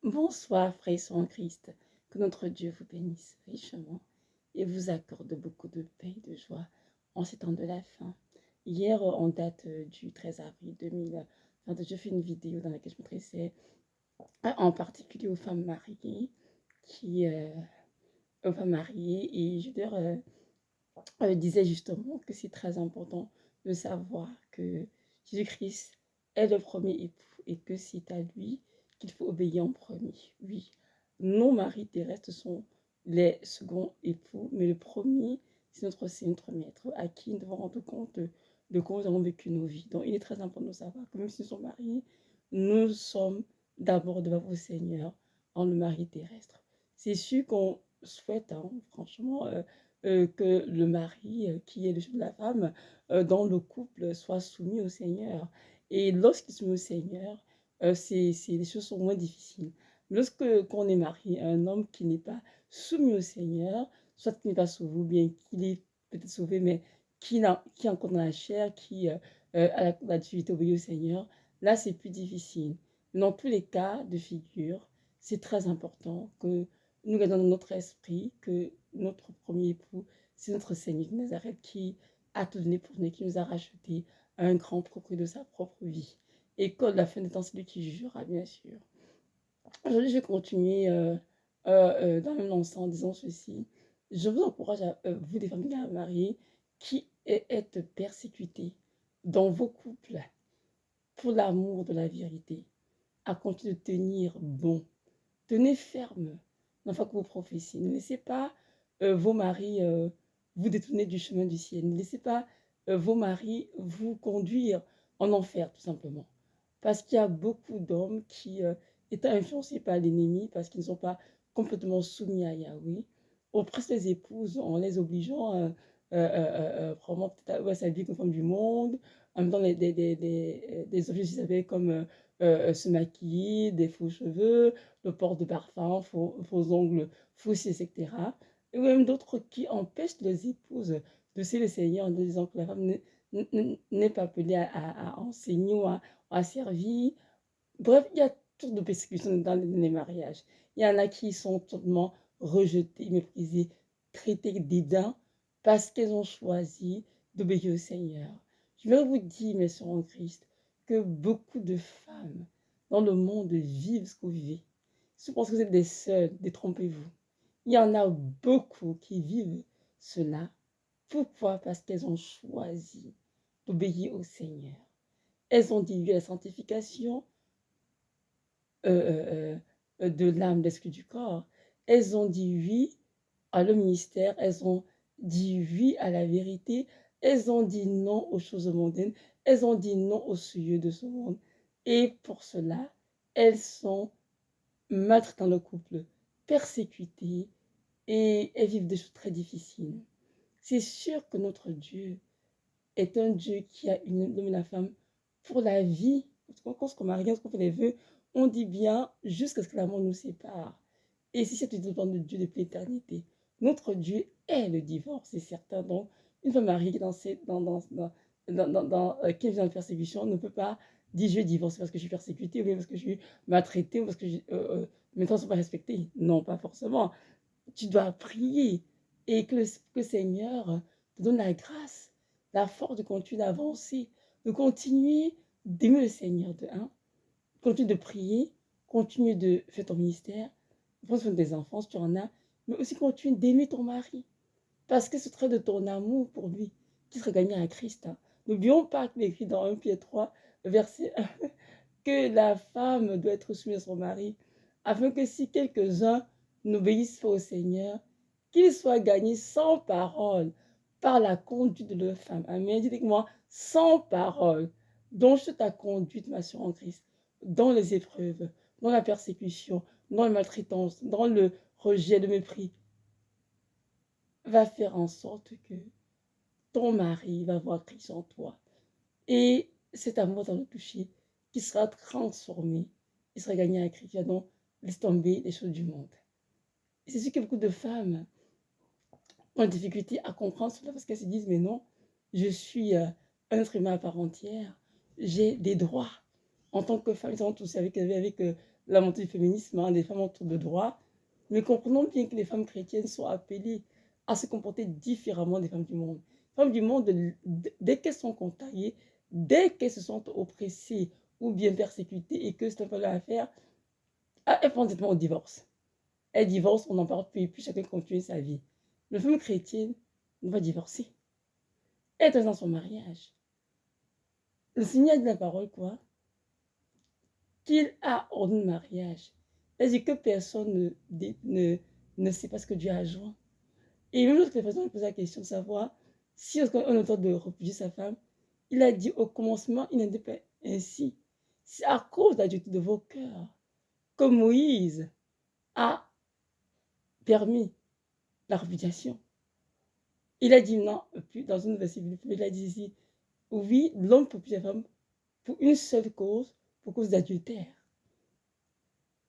Bonsoir, frères et sœurs en Christ. Que notre Dieu vous bénisse richement et vous accorde beaucoup de paix et de joie en ces temps de la fin. Hier, en date du 13 avril 2022, je fais une vidéo dans laquelle je m'adressais en particulier aux femmes mariées, qui, aux femmes mariées, et je leur disais justement que c'est très important de savoir que Jésus-Christ est le premier époux et que c'est à lui qu'il faut obéir en premier. Oui, nos maris terrestres sont les seconds époux, mais le premier, c'est notre maître, à qui nous devons rendre compte de comment nous avons vécu nos vies. Donc, il est très important de savoir que même si nous sommes mariés, nous sommes d'abord devant vos seigneurs en le mari terrestre. C'est sûr qu'on souhaite, hein, franchement, que le mari, qui est le chef de la femme, dans le couple, soit soumis au Seigneur. Et lorsqu'il se met au Seigneur, les choses sont moins difficiles. Lorsque qu'on est marié à un homme qui n'est pas soumis au Seigneur, soit qui n'est pas sauvé, ou bien qu'il est peut-être sauvé, mais qui est encore dans la chair, qui a la difficulté d'obéir au Seigneur, là c'est plus difficile. Mais dans tous les cas de figure, c'est très important que nous gardons dans notre esprit que notre premier époux, c'est notre Seigneur de Nazareth qui a tout donné pour nous, qui nous a rachetés à un grand propre de sa propre vie. Et qu'à la fin des temps, c'est lui qui jugera, bien sûr. Aujourd'hui, je vais continuer dans le même lancé en disant ceci. Je vous encourage, à vous, des familles mariées, qui êtes persécutées dans vos couples pour l'amour de la vérité, à continuer de tenir bon. Tenez ferme dans que vous prophéties. Ne laissez pas vos maris vous détourner du chemin du ciel. Ne laissez pas vos maris vous conduire en enfer, tout simplement. Parce qu'il y a beaucoup d'hommes qui, étant influencés par l'ennemi, parce qu'ils ne sont pas complètement soumis à Yahweh, oppressent les épouses en les obligeant vraiment peut-être à s'habiller comme femme du monde, en même temps des objets, vous savez, comme se maquiller, des faux cheveux, le port de parfum, faux ongles, faux cils, etc. Et même d'autres qui empêchent les épouses de se le Seigneur en disant que la femme n'est pas appelée à enseigner ou à servir. Bref, il y a toutes de persécutions dans les mariages. Il y en a qui sont totalement rejetées, méprisées, traitées dédain parce qu'elles ont choisi d'obéir au Seigneur. Je vais vous dire, mes sœurs en Christ, que beaucoup de femmes dans le monde vivent ce que vous vivez. Si vous pensez que vous êtes des seuls, détrompez-vous. Il y en a beaucoup qui vivent cela. Pourquoi? Parce qu'elles ont choisi d'obéir au Seigneur. Elles ont dit oui à la sanctification de l'âme, de l'esprit, du corps. Elles ont dit oui à le ministère. Elles ont dit oui à la vérité. Elles ont dit non aux choses mondaines. Elles ont dit non aux souillures de ce monde. Et pour cela, elles sont maltraitées dans le couple, persécutées, et elles vivent des choses très difficiles. C'est sûr que notre Dieu est un Dieu qui a une l'homme et la femme pour la vie. Quand on se marie, quand on fait les vœux, on dit bien jusqu'à ce que la mort nous sépare. Et si c'est le plan de Dieu depuis l'éternité, notre Dieu est le divorce, c'est certain. Donc, une femme mariée qui qui vient de persécution ne peut pas dire je divorce parce que je suis persécutée, ou bien parce que je suis maltraitée, ou parce que mes droits ne sont pas respectés. Non, pas forcément. Tu dois prier et que le Seigneur te donne la grâce, la force de continuer d'avancer, de continuer d'aimer le Seigneur, continue de prier, continue de faire ton ministère, prends soin des enfants si tu en as, mais aussi continue d'aimer ton mari, parce que ce trait de ton amour pour lui qui sera gagné à Christ. Hein. N'oublions pas qu'il est écrit dans 1 Pierre 3, verset 1, que la femme doit être soumise à son mari, afin que si quelques-uns n'obéissent pas au Seigneur, qu'ils soient gagnés sans parole par la conduite de leur femme. Amen. Dites avec moi, sans parole. Donc, je ta conduite, ma soeur en Christ, dans les épreuves, dans la persécution, dans la maltraitance, dans le rejet, le mépris, va faire en sorte que ton mari va voir Christ en toi. Et cet amour dans le toucher qui sera transformé, il sera gagné à Christ. Donc, laisse tomber les choses du monde. Et c'est sûr que beaucoup de femmes ont des difficultés à comprendre cela parce qu'elles se disent, mais non, je suis un être humain à part entière, j'ai des droits. en tant que femmes, nous avons tous avec la montée du féminisme, hein, des femmes autour de droit, mais comprenons bien que les femmes chrétiennes sont appelées à se comporter différemment des femmes du monde. Les femmes du monde, dès qu'elles sont contrariées, dès qu'elles se sentent oppressées ou bien persécutées et que c'est un peu à faire, elles pensent directement au divorce. Elles divorcent, on n'en parle plus, et puis chacun continue sa vie. La femme chrétienne ne va divorcer. Elle est dans son mariage. Le Seigneur dit la parole, quoi? Qu'il a ordonné le mariage. Elle dit que personne ne sait pas ce que Dieu a joint. Et même lorsque les personnes posent la question de savoir si on est en train de refuser sa femme, il a dit au commencement, il n'était pas ainsi. C'est à cause de la dureté de vos cœurs que Moïse a permis la repudiation. Il a dit non, puis dans une verset, il a dit ici, oui, l'homme peut plus la femme pour une seule cause, pour cause d'adultère.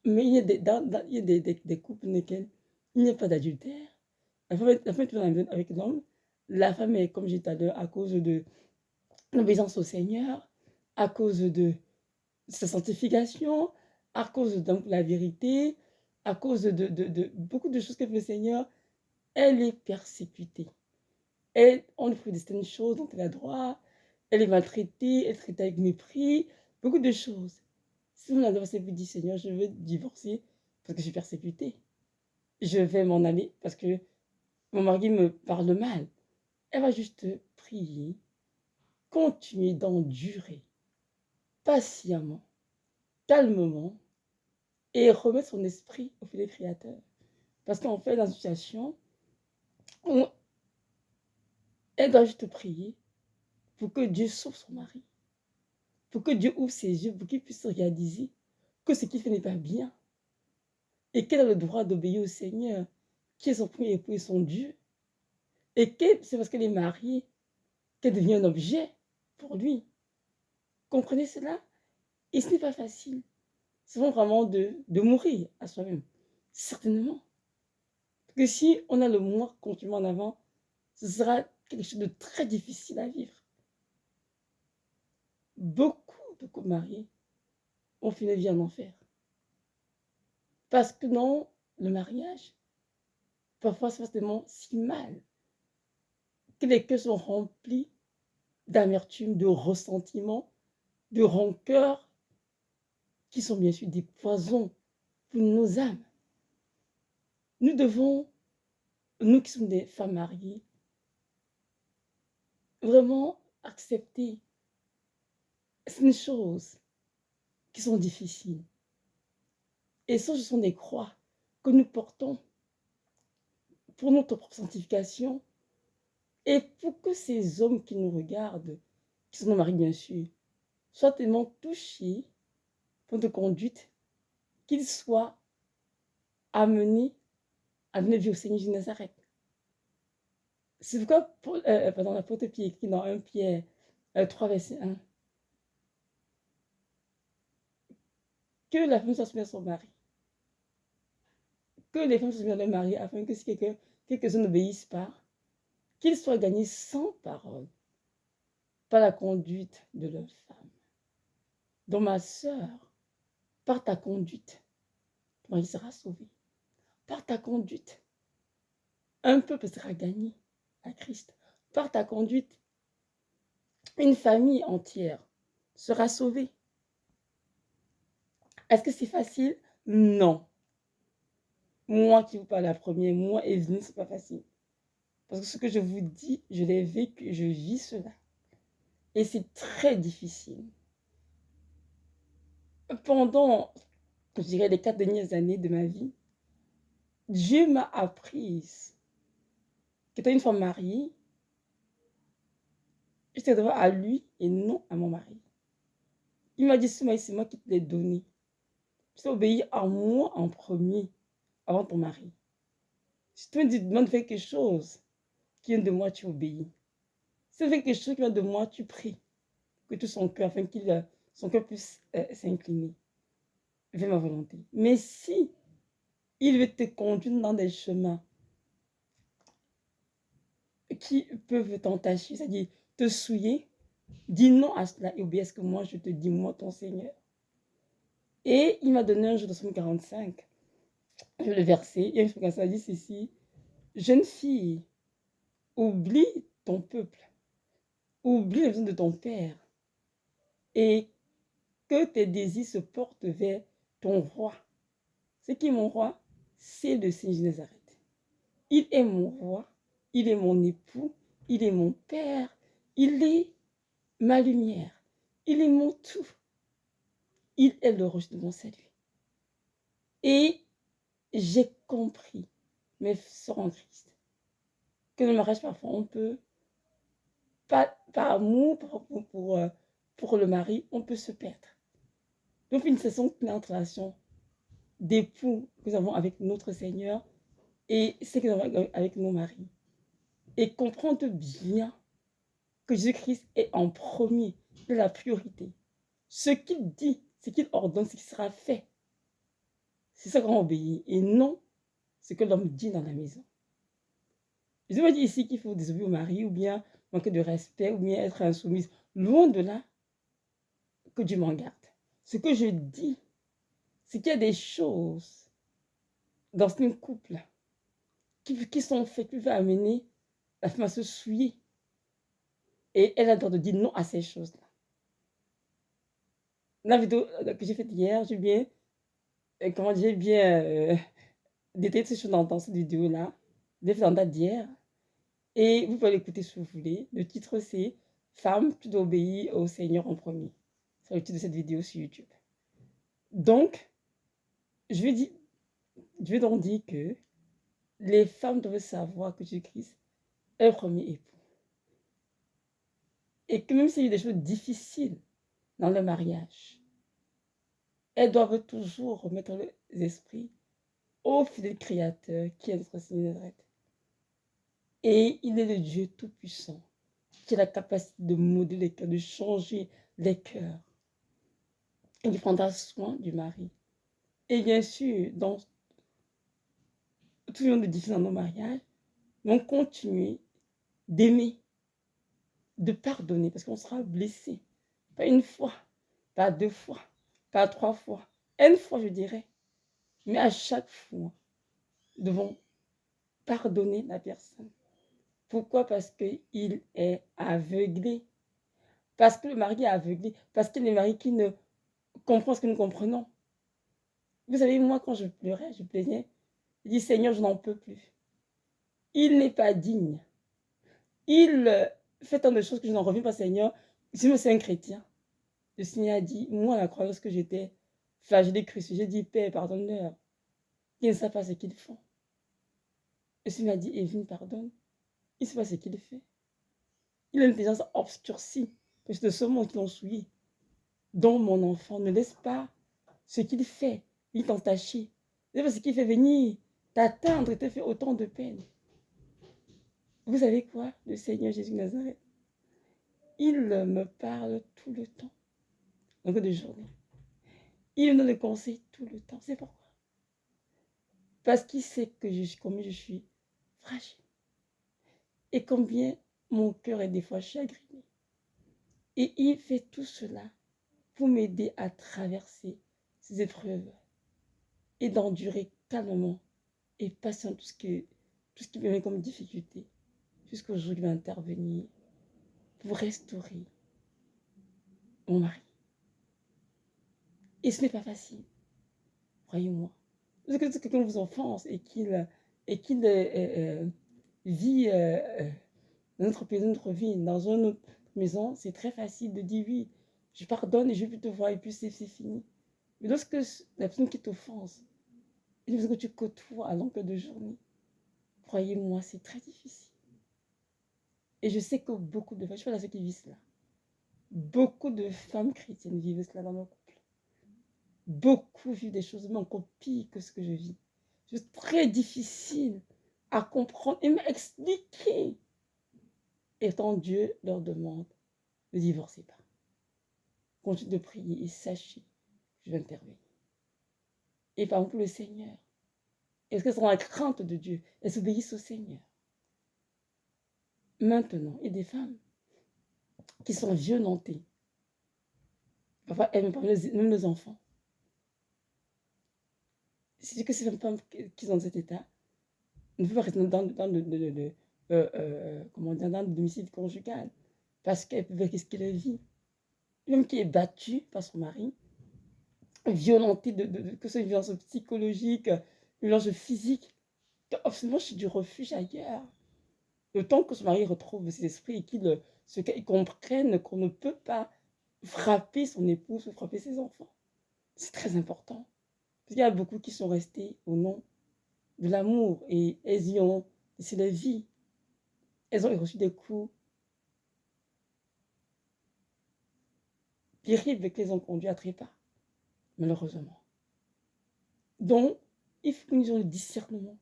Mais il y a des couples dans lesquels il n'y a pas d'adultère. La femme est toujours avec l'homme. La femme est, comme j'ai dit tout à l'heure, à cause de l'obéissance au Seigneur, à cause de sa sanctification, à cause de la vérité, à cause de beaucoup de choses que fait le Seigneur, elle est persécutée. On lui fait certaines choses dont elle a droit, elle est maltraitée, elle est traitée avec mépris, beaucoup de choses. Si on a divorcé, vous dit Seigneur, je veux divorcer parce que je suis persécutée. Je vais m'en aller parce que mon mari me parle mal. Elle va juste prier, continuer d'endurer patiemment, calmement et remettre son esprit au filet créateur. Parce qu'en fait, dans une situation où elle doit juste prier pour que Dieu sauve son mari, pour que Dieu ouvre ses yeux, pour qu'il puisse réaliser que ce qu'il fait n'est pas bien et qu'elle a le droit d'obéir au Seigneur, qui est son premier époux et son Dieu, et que c'est parce qu'elle est mariée qu'elle devient un objet pour lui. Comprenez cela? Et ce n'est pas facile. C'est vraiment de mourir à soi-même. Certainement. Parce que si on a le moi continuellement en avant, ce sera quelque chose de très difficile à vivre. Beaucoup de couples mariés ont fait une vie en enfer. Parce que non, le mariage, parfois c'est forcément si mal que les cœurs sont remplis d'amertume, de ressentiment, de rancœur, qui sont bien sûr des poisons pour nos âmes. Nous devons, nous qui sommes des femmes mariées, vraiment accepter certaines choses qui sont difficiles. Et ça, ce sont des croix que nous portons pour notre propre sanctification et pour que ces hommes qui nous regardent, qui sont nos maris bien sûr, soient tellement touchés par notre conduite qu'ils soient amenés à donner vie au Seigneur de Nazareth. C'est pourquoi l'apôtre Pierre écrit dans 1 Pierre 3, verset 1, que la femme soit soumise à son mari, que les femmes soient soumises à leur mari, afin que si quelques-uns n'obéissent pas, qu'ils soient gagnés sans parole par la conduite de leur femme. Donc ma sœur, par ta conduite, ton mari sera sauvé. Par ta conduite, un peuple sera gagné à Christ. Par ta conduite, une famille entière sera sauvée. Est-ce que c'est facile? Non. Moi qui vous parle la première, moi Evelyne, c'est pas facile. Parce que ce que je vous dis, je l'ai vécu, je vis cela. Et c'est très difficile. Pendant, je dirais, les 4 dernières années de ma vie, Dieu m'a appris qu'étant une femme mariée, j'étais devant à lui et non à mon mari. Il m'a dit, c'est moi qui te l'ai donné. Tu dois obéir à moi en premier, avant ton mari. Si tu me demandes de faire quelque chose qui vient de moi, tu obéis. Si tu fais quelque chose qui vient de moi, tu pries. Que tout son cœur, afin qu'il son cœur puisse s'incliner vers ma volonté. Mais si il veut te conduire dans des chemins qui peuvent t'entacher, c'est-à-dire te souiller, dis non à cela et obéis à ce que moi je te dis, moi ton Seigneur. Et il m'a donné un jour de Somme 45, le verset, et ça dit ceci: jeune fille, oublie ton peuple, oublie les besoins de ton père, et que tes désirs se portent vers ton roi. C'est qui mon roi? C'est le Seigneur de Nazareth. Il est mon roi, il est mon époux, il est mon père, il est ma lumière, il est mon tout. Il est le rocher de mon salut. Et j'ai compris, mes sœurs en Christ, que dans le mariage, parfois, on peut, pas par amour pour le mari, on peut se perdre. Donc, une saison entre la relation d'époux que nous avons avec notre Seigneur et ce que nous avons avec nos maris. Et comprendre bien que Jésus-Christ est en premier, de la priorité. Ce qu'il dit, ce qu'il ordonne, ce qui sera fait. C'est ça qu'on obéit. Et non ce que l'homme dit dans la maison. Je ne veux pas dire ici qu'il faut désobéir au mari, ou bien manquer de respect, ou bien être insoumise. Loin de là, que Dieu m'en garde. Ce que je dis, c'est qu'il y a des choses dans un couple qui sont faites, qui peuvent amener la femme à se souiller. Et elle a le droit de dire non à ces choses-là. La vidéo que j'ai faite hier, j'ai bien, détaillé ces choses dans cette vidéo-là. Je l'ai fait en date d'hier. Et vous pouvez l'écouter si vous voulez. Le titre, c'est Femme, tu dois obéir au Seigneur en premier. C'est le titre de cette vidéo sur YouTube. Donc, je vais donc dire que les femmes doivent savoir que Jésus-Christ est le premier époux. Et que même s'il y a des choses difficiles dans le mariage, elles doivent toujours remettre les esprits au fidèle Créateur qui est notre Seigneur. Et il est le Dieu Tout-Puissant qui a la capacité de modeler les cœurs, de changer les cœurs. Et il prendra soin du mari. Et bien sûr, dans tout le monde de difficile dans nos mariages, vont continuer d'aimer, de pardonner, parce qu'on sera blessé. Pas une fois, pas deux fois, pas trois fois, une fois je dirais. Mais à chaque fois, nous devons pardonner la personne. Pourquoi? Parce qu'il est aveuglé. Parce que le mari est aveuglé. Parce qu'il y a des maris qui ne comprennent ce que nous comprenons. Vous savez, moi, quand je pleurais, je plaignais, je dis, Seigneur, je n'en peux plus. Il n'est pas digne. Il fait tant de choses que je n'en reviens pas, Seigneur. Si c'est un chrétien, le Seigneur a dit, moi, la croyance que j'étais flagellé, crucifié, j'ai dit, Père, pardonne-leur. Ils ne savent pas ce qu'ils font. Le Seigneur a dit, Évine, pardonne. Il ne sait pas ce qu'il fait. Il a une intelligence obscurcie, parce que de ce monde qui l'ont souillé. Donc, mon enfant, ne laisse pas ce qu'il fait, il t'entacher. C'est parce qu'il fait venir t'atteindre et te fait autant de peine. Vous savez quoi? Le Seigneur Jésus de Nazareth, il me parle tout le temps, donc de journée. Il me donne des conseils tout le temps. C'est pourquoi? Parce qu'il sait que combien je suis fragile. Et combien mon cœur est des fois chagriné. Et il fait tout cela pour m'aider à traverser ces épreuves et d'endurer calmement et patiemment tout ce qui me met comme difficulté jusqu'au jour où il va intervenir pour restaurer mon mari. Et ce n'est pas facile, croyez-moi. Parce que quelqu'un vous offense et qu'il vit dans notre pays, dans notre vie, dans une autre maison, c'est très facile de dire oui, je pardonne et je vais te voir et puis c'est fini. Mais lorsque la personne qui t'offense, et que tu côtoies à longueur de journée, croyez-moi, c'est très difficile. Et je sais que beaucoup de femmes, je suis pas la seule qui vit cela, beaucoup de femmes chrétiennes vivent cela dans nos couples. Beaucoup vivent des choses même encore pires que ce que je vis. C'est très difficile à comprendre et m'expliquer. Et tant Dieu leur demande, ne divorcez pas. Continuez de prier et sachez que je vais intervenir. Et par exemple, le Seigneur, est-ce qu'elles sont dans la crainte de Dieu? Elles obéissent au Seigneur. Maintenant, il y a des femmes qui sont violentées. Parfois, elles, même nos enfants. C'est que ces femmes qui sont dans cet état ne peuvent pas rester comment dire, dans le domicile conjugal parce qu'elles peuvent risquer leur vie. Même qui est battue par son mari, violentée, que ce soit une violence psychologique, une violence physique, absolument chez du refuge ailleurs. Le temps que son mari retrouve ses esprits et qu'il comprenne qu'on ne peut pas frapper son épouse ou frapper ses enfants. C'est très important. Parce qu'il y a beaucoup qui sont restés au nom de l'amour et elles y ont laissé la vie. Elles ont reçu des coups terribles qui les ont conduits à trépas, malheureusement. Donc, il faut que nous ayons le discernement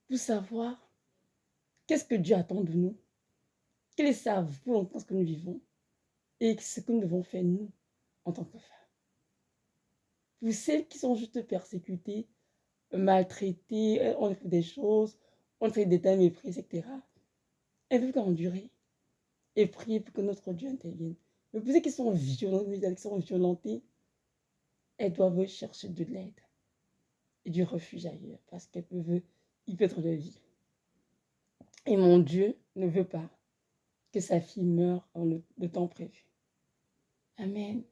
pour savoir qu'est-ce que Dieu attend de nous, quelle est sa volonté dans ce que nous vivons et ce que nous devons faire nous en tant que femmes. Pour celles qui sont juste persécutées, maltraitées, on fait des choses, on fait des tas méprises, etc. Elles peuvent endurer et prier pour que notre Dieu intervienne. Mais pour celles qui sont violentées, elles doivent chercher de l'aide et du refuge ailleurs parce qu'elles peuvent y perdre leur vie. Et mon Dieu ne veut pas que sa fille meure en le temps prévu. Amen.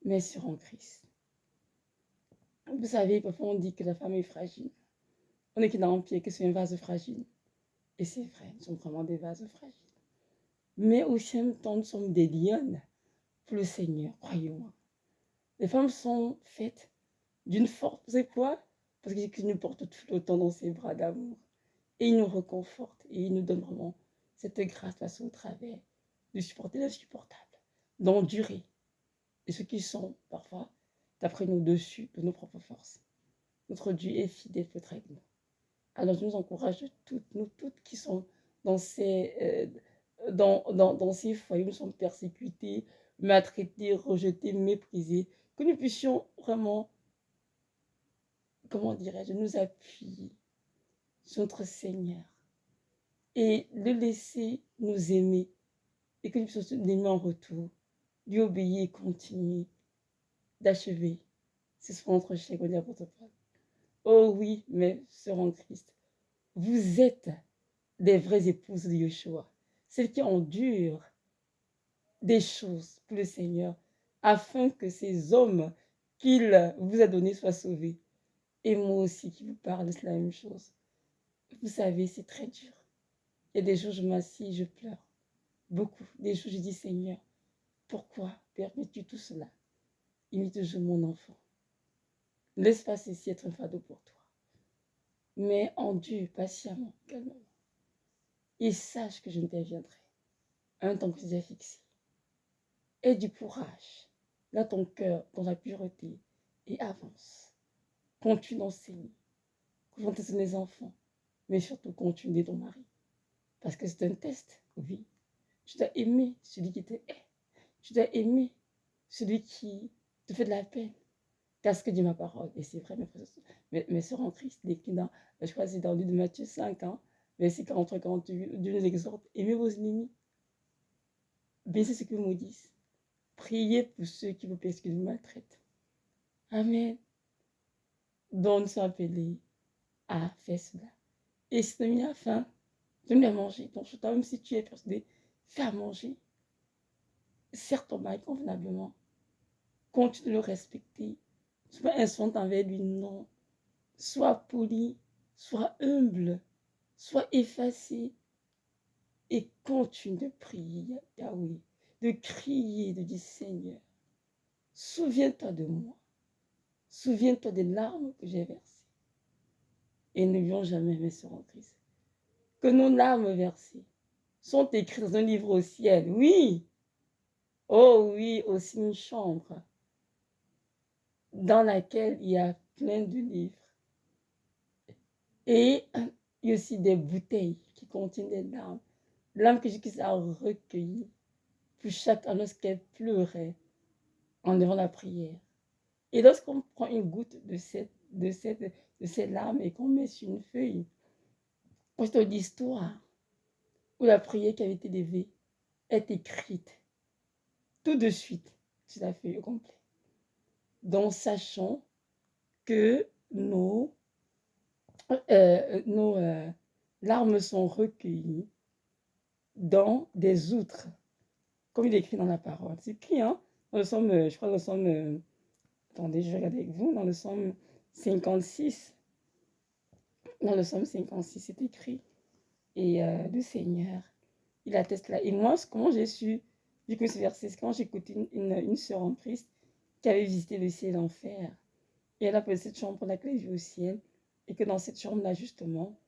Mais sur en Christ. Vous savez, parfois on dit que la femme est fragile. On est qui dans l'Empire, que c'est un vase fragile. Et c'est vrai, nous sommes vraiment des vases fragiles. Mais aussi en même temps, nous sommes des lionnes pour le Seigneur, croyez-moi. Les femmes sont faites d'une force. Vous savez quoi? Parce que Jésus nous porte tout le temps dans ses bras d'amour. Et il nous réconforte. Et il nous donne vraiment cette grâce face au travers de supporter l'insupportable, d'endurer. Et ceux qui sont parfois, d'après nous, dessus de nos propres forces. Notre Dieu est fidèle peut être avec nous. Alors je nous encourage toutes, nous toutes qui sont dans ces foyers où nous sommes persécutés, maltraités, rejetés, méprisés, que nous puissions vraiment, comment dirais-je, nous appuyer sur notre Seigneur et le laisser nous aimer et que nous puissions l'aimer en retour, lui obéir et continuer d'achever. C'est ce notre chèque, on dit apôtre Paul. Oh oui, mais sœurs en Christ, vous êtes des vraies épouses de Yeshua, celles qui endurent des choses pour le Seigneur, afin que ces hommes qu'il vous a donnés soient sauvés. Et moi aussi qui vous parle, c'est la même chose. Vous savez, c'est très dur. Il y a des jours, je m'assieds, je pleure. Beaucoup. Des jours, je dis, Seigneur, pourquoi permets-tu tout cela? Il me dit toujours, mon enfant, laisse pas ceci être un fardeau pour toi. Mais endure patiemment, calmement. Et sache que je n'interviendrai un temps que je t'ai fixé. Aie du courage, dans ton cœur, dans la pureté, et avance. Continue d'enseigner, continue d'enseigner les enfants, mais surtout continue d'aider ton mari. Parce que c'est un test, oui. Tu dois aimer celui qui te hait. Tu dois aimer celui qui te fait de la peine. Car ce que dit ma parole, et c'est vrai, mes soeurs en Christ, décrit dans, je crois que c'est dans le livre de Matthieu 5, verset 43-48, Dieu nous exhorte, aimez vos ennemis, bénissez ceux qui vous maudissent, priez pour ceux qui vous persécutent, vous maltraitent. Amen. Donc nous sommes appelés à faire cela. Et si tu as mis la faim, donne-lui à manger. Donc même si tu es persuadé, fais à manger. Serre ton mari convenablement. Continue de le respecter. Sois insolente envers lui, non. Sois poli, sois humble, sois effacé. Et continue de prier, Yahweh, de crier, de dire Seigneur, souviens-toi de moi. Souviens-toi des larmes que j'ai versées. Et n'oublions jamais, mes sœurs en Christ, que nos larmes versées sont écrites dans un livre au ciel. Oui, oh oui, aussi une chambre dans laquelle il y a plein de livres. Et il y a aussi des bouteilles qui contiennent des larmes. Larmes que Jésus a recueillies pour chaque année lorsqu'elle pleurait en devant la prière. Et lorsqu'on prend une goutte de ces larmes et qu'on met sur une feuille, c'est l'histoire où la prière qui avait été élevée est écrite tout de suite sur la feuille au complet. Donc, sachant que nos, nos larmes sont recueillies dans des outres, comme il est écrit dans la parole. C'est écrit, hein, dans le psaume, je crois, dans le psaume, attendez, je vais regarder avec vous, dans le psaume 56. Dans le psaume 56, c'est écrit. Et le Seigneur, il atteste là. Et moi, comment j'ai su, vu que ce verset, c'est quand j'ai écouté une sœur en Christ qui avait visité le ciel et l'enfer. Et elle a posé cette chambre pour laquelle elle vit au ciel. Et que dans cette chambre-là, justement,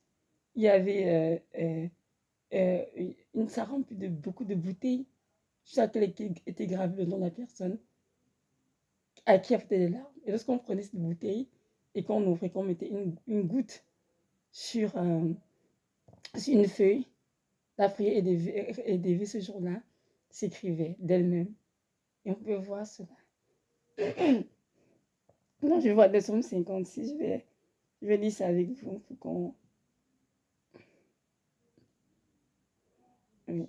il y avait ça remplit de beaucoup de bouteilles. Chaque était gravé le nom de la personne à qui apportait des larmes. Et lorsqu'on prenait cette bouteille et qu'on ouvrait, qu'on mettait une goutte sur, sur une feuille, la prière est dévée ce jour-là, s'écrivait d'elle-même. Et on peut voir cela. Non, je vois le psaume 56, je vais lire ça avec vous pour qu'on. Oui,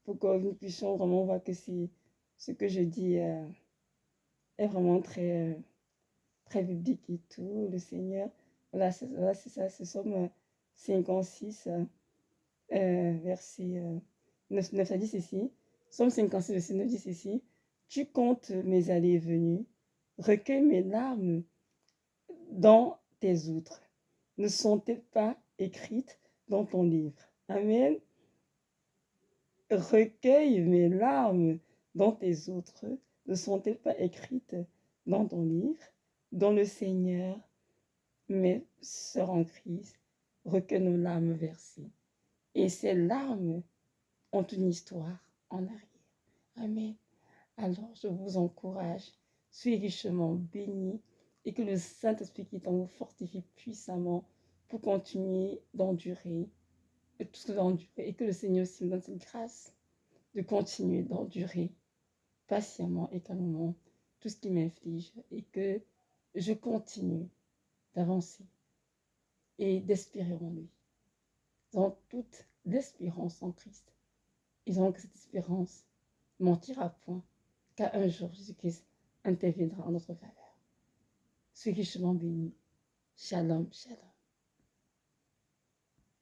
pour que nous puissions vraiment voir que ce que je dis est vraiment très, très biblique et tout. Le Seigneur, voilà, c'est ça, ce psaume 56, verset 9 à 10 ici. Psaume 56, verset 9 dit ceci. Tu comptes mes allées et venues, recueille mes larmes dans tes outres. Ne sont-elles pas écrites dans ton livre? Amen. Recueille mes larmes dans tes outres. Ne sont-elles pas écrites dans ton livre? Dans le Seigneur, mes sœurs en Christ, recueille nos larmes versées. Et ces larmes ont une histoire en arrière. Amen. Alors, je vous encourage, soyez richement bénis et que le Saint-Esprit qui est en vous fortifie puissamment pour continuer d'endurer tout ce que vous endurez et que le Seigneur aussi me donne cette grâce de continuer d'endurer patiemment et calmement tout ce qui m'inflige et que je continue d'avancer et d'espérer en lui, dans toute l'espérance en Christ. Et donc cette espérance mentira point, car un jour Jésus-Christ interviendra en notre faveur. Soyez richement bénis. Shalom, shalom.